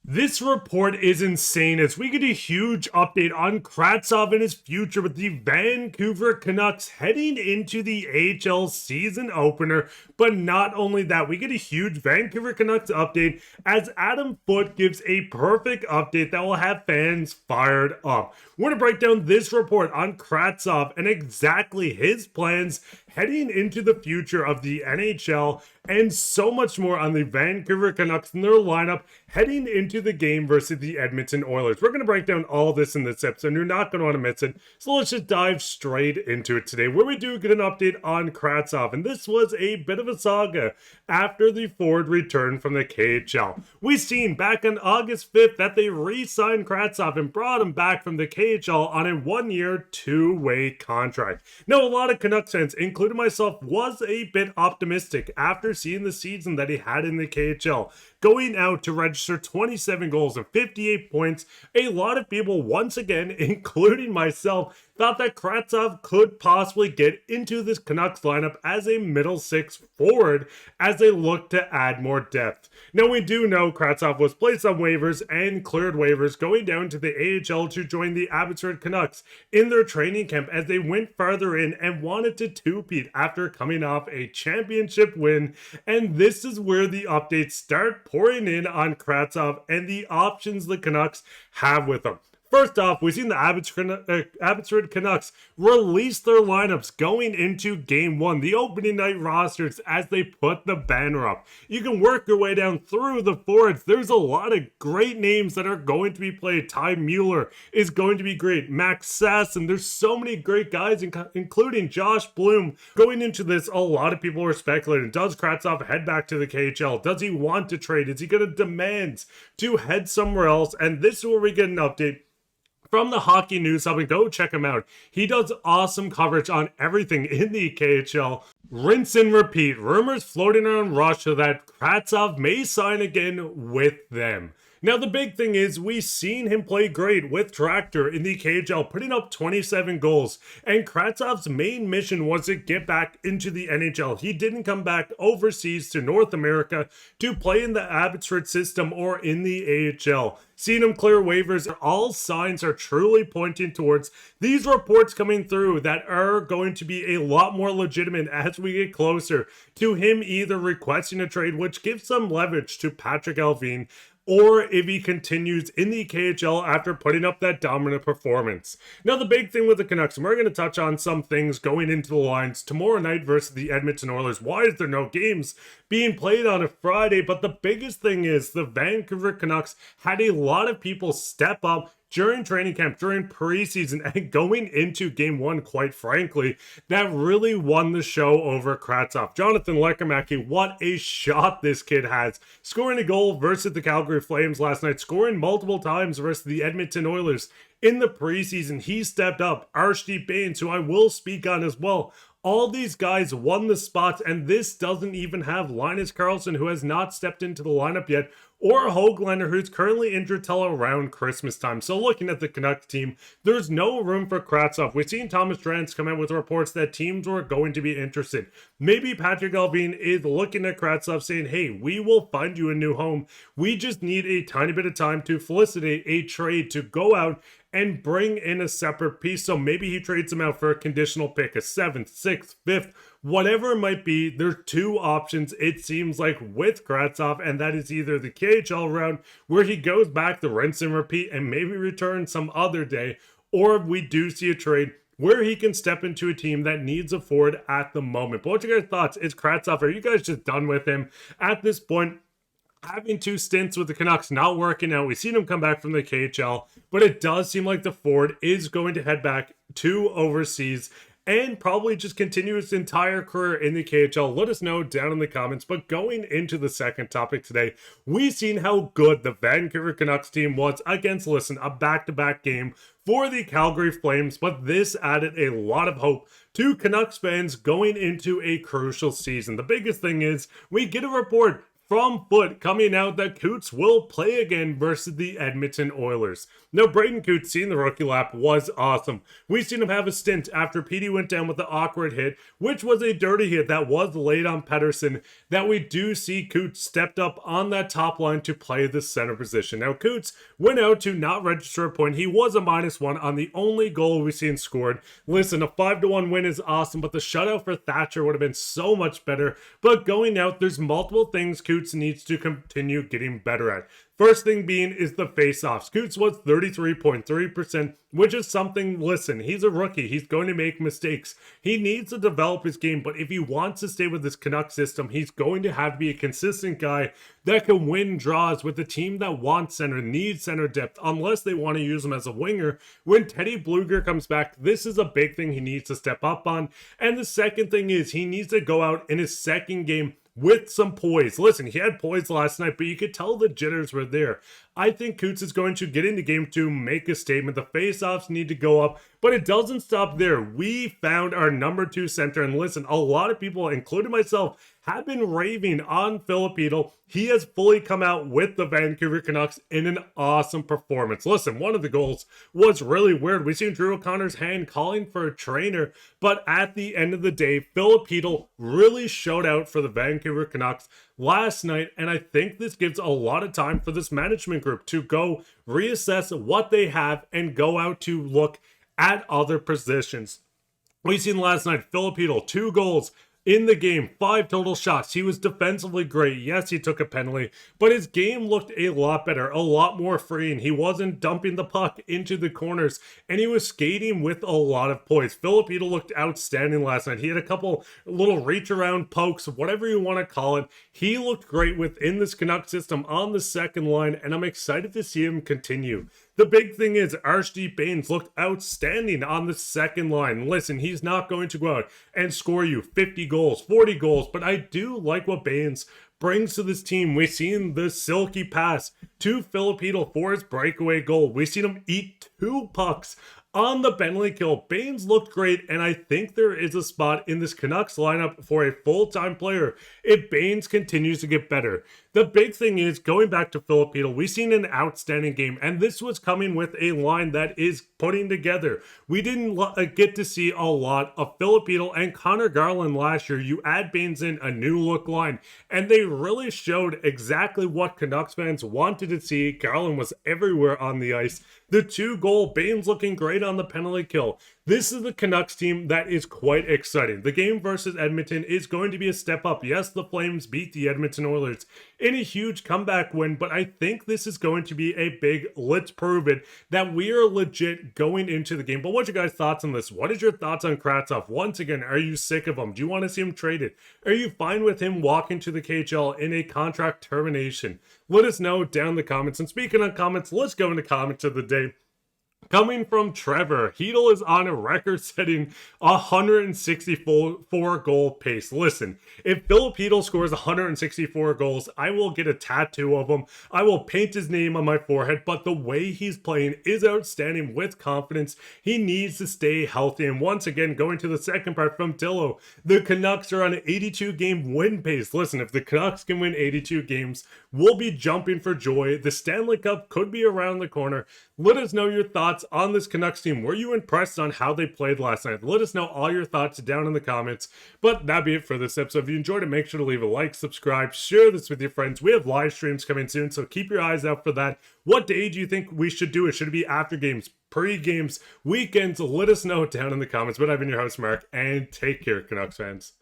This report is insane as we get a huge update on Kravtsov and his future with the Vancouver Canucks heading into the AHL season opener. But not only that, we get a huge Vancouver Canucks update as Adam Foote gives a perfect update that will have fans fired up. We're going to break down this report on Kravtsov and exactly his plans heading into the future of the NHL and so much more on the Vancouver Canucks and their lineup heading into the game versus the Edmonton Oilers. We're going to break down all this in this episode. You're not going to want to miss it. So let's just dive straight into it today, where we do get an update on Kravtsov. And this was a bit of a saga after the forward returned from the KHL. We've seen back on August 5th that they re-signed Kravtsov and brought him back from the KHL on a one-year, two-way contract. Now, a lot of Canucks fans, including myself, was a bit optimistic after seeing the season that he had in the KHL. Going out to register 27 goals and 58 points, a lot of people, once again, including myself, thought that Kravtsov could possibly get into this Canucks lineup as a middle six forward as they look to add more depth. Now, we do know Kravtsov was placed on waivers and cleared waivers going down to the AHL to join the Abbotsford Canucks in their training camp as they went farther in and wanted to two-peat after coming off a championship win. And this is where the updates start pouring in on Kravtsov and the options the Canucks have with him. First off, we've seen the Abbotsford Canucks release their lineups going into Game 1, the opening night rosters, as they put the banner up. You can work your way down through the forwards. There's a lot of great names that are going to be played. Ty Mueller is going to be great. Max Sasson. There's so many great guys, including Josh Bloom. Going into this, a lot of people are speculating. Does Kravtsov head back to the KHL? Does he want to trade? Is he going to demand to head somewhere else? And this is where we get an update from the Hockey News Hub, and go check him out. He does awesome coverage on everything in the KHL. Rinse and repeat. Rumors floating around Russia that Kravtsov may sign again with them. Now, the big thing is we've seen him play great with Tractor in the KHL, putting up 27 goals. And Kravtsov's main mission was to get back into the NHL. He didn't come back overseas to North America to play in the Abbotsford system or in the AHL. Seeing him clear waivers, all signs are truly pointing towards these reports coming through that are going to be a lot more legitimate as we get closer to him either requesting a trade, which gives some leverage to Patrik Allvin, or if he continues in the KHL after putting up that dominant performance. Now, the big thing with the Canucks, and we're going to touch on some things going into the lines tomorrow night versus the Edmonton Oilers. Why is there no games being played on a Friday? But the biggest thing is the Vancouver Canucks had a lot of people step up during training camp, during preseason, and going into Game 1, quite frankly, that really won the show over Kravtsov. Jonathan Lekkerimäki, what a shot this kid has. Scoring a goal versus the Calgary Flames last night, scoring multiple times versus the Edmonton Oilers. In the preseason, he stepped up. Archie Baines, who I will speak on as well. All these guys won the spots, and this doesn't even have Linus Karlsson, who has not stepped into the lineup yet, or Höglander, who's currently injured till around Christmas time. So looking at the Canucks team, there's no room for Kravtsov. We've seen Thomas Drance come out with reports that teams were going to be interested. Maybe Patrik Allvin is looking at Kravtsov saying, hey, we will find you a new home. We just need a tiny bit of time to felicitate a trade to go out and bring in a separate piece. So maybe he trades him out for a conditional pick, a 7th, 6th, 5th, whatever it might be. There's two options, it seems like, with Kravtsov, and that is either the KHL round, where he goes back to rinse and repeat and maybe return some other day, or we do see a trade where he can step into a team that needs a forward at the moment. But what's your guys' thoughts? Is Kravtsov, are you guys just done with him at this point? Having two stints with the Canucks not working out. We've seen him come back from the KHL, but it does seem like the forward is going to head back to overseas and probably just continue his entire career in the KHL. Let us know down in the comments. But going into the second topic today, we've seen how good the Vancouver Canucks team was against, listen, a back-to-back game for the Calgary Flames, but this added a lot of hope to Canucks fans going into a crucial season. The biggest thing is we get a report from Foote coming out that Coots will play again versus the Edmonton Oilers. Now, Braeden Cootes seeing the rookie lap was awesome. We've seen him have a stint after Petey went down with the awkward hit, which was a dirty hit that was laid on Pettersson, that we do see Cootes stepped up on that top line to play the center position. Now, Cootes went out to not register a point. He was a -1 on the only goal we've seen scored. Listen, a 5-1 win is awesome, but the shutout for Thatcher would have been so much better. But going out, there's multiple things Cootes needs to continue getting better at. First thing being is the face-offs. Cootes was 33.3%, which is something, listen, he's a rookie. He's going to make mistakes. He needs to develop his game, but if he wants to stay with this Canucks system, he's going to have to be a consistent guy that can win draws with a team that wants center, needs center depth, unless they want to use him as a winger. When Teddy Blueger comes back, this is a big thing he needs to step up on. And the second thing is he needs to go out in his second game with some poise. Listen, he had poise last night, but you could tell the jitters were there. I think Cootes is going to get into game 2, make a statement. The face-offs need to go up, but it doesn't stop there. We found our number 2 center, and listen, a lot of people, including myself, have been raving on Filip Hronek. He has fully come out with the Vancouver Canucks in an awesome performance. Listen, one of the goals was really weird. We seen Drew O'Connor's hand calling for a trainer, but at the end of the day, Filip Hronek really showed out for the Vancouver Canucks last night, and I think this gives a lot of time for this management group to go reassess what they have and go out to look at other positions. We seen last night, Filip Hronek, 2 goals in the game, 5 total shots. He was defensively great. Yes, he took a penalty, but his game looked a lot better, a lot more freeing. He wasn't dumping the puck into the corners, and he was skating with a lot of poise. Filip Hronek looked outstanding last night. He had a couple little reach around pokes, whatever you want to call it. He looked great within this Canucks system on the second line, and I'm excited to see him continue. The big thing is Baines looked outstanding on the second line. Listen, he's not going to go out and score you 50 goals, 40 goals, but I do like what Baines brings to this team. We've seen the silky pass to Filip Hronek for his breakaway goal. We've seen him eat 2 pucks on the penalty kill. Baines looked great, and I think there is a spot in this Canucks lineup for a full-time player if Baines continues to get better. The big thing is, going back to Filip Hronek, we've seen an outstanding game, and this was coming with a line that is putting together. We didn't get to see a lot of Filip Hronek and Conor Garland last year. You add Baines in, a new look line, and they really showed exactly what Canucks fans wanted to see. Garland was everywhere on the ice. The 2-goal, Baines looking great on the penalty kill. This is the Canucks team that is quite exciting. The game versus Edmonton is going to be a step up. Yes, the Flames beat the Edmonton Oilers in a huge comeback win, but I think this is going to be a big let's prove it that we are legit going into the game. But what's your guys' thoughts on this? What is your thoughts on Kravtsov? Once again, are you sick of him? Do you want to see him traded? Are you fine with him walking to the KHL in a contract termination? Let us know down in the comments. And speaking of comments, let's go into comments of the day. Coming from Trevor, Chytil is on a record-setting 164 goal pace. Listen, if Filip Hronek scores 164 goals, I will get a tattoo of him. I will paint his name on my forehead, but the way he's playing is outstanding with confidence. He needs to stay healthy. And once again, going to the second part from Dillo, the Canucks are on an 82-game win pace. Listen, if the Canucks can win 82 games, we'll be jumping for joy. The Stanley Cup could be around the corner. Let us know your thoughts on this Canucks team. Were you impressed on how they played last night? Let us know all your thoughts down in the comments. But that'd be it for this episode. If you enjoyed it, make sure to leave a like, subscribe, share this with your friends. We have live streams coming soon, so keep your eyes out for that. What day do you think we should do it? Should it be after games, pre-games, weekends? Let us know down in the comments. But I've been your host, Mark, and take care, Canucks fans.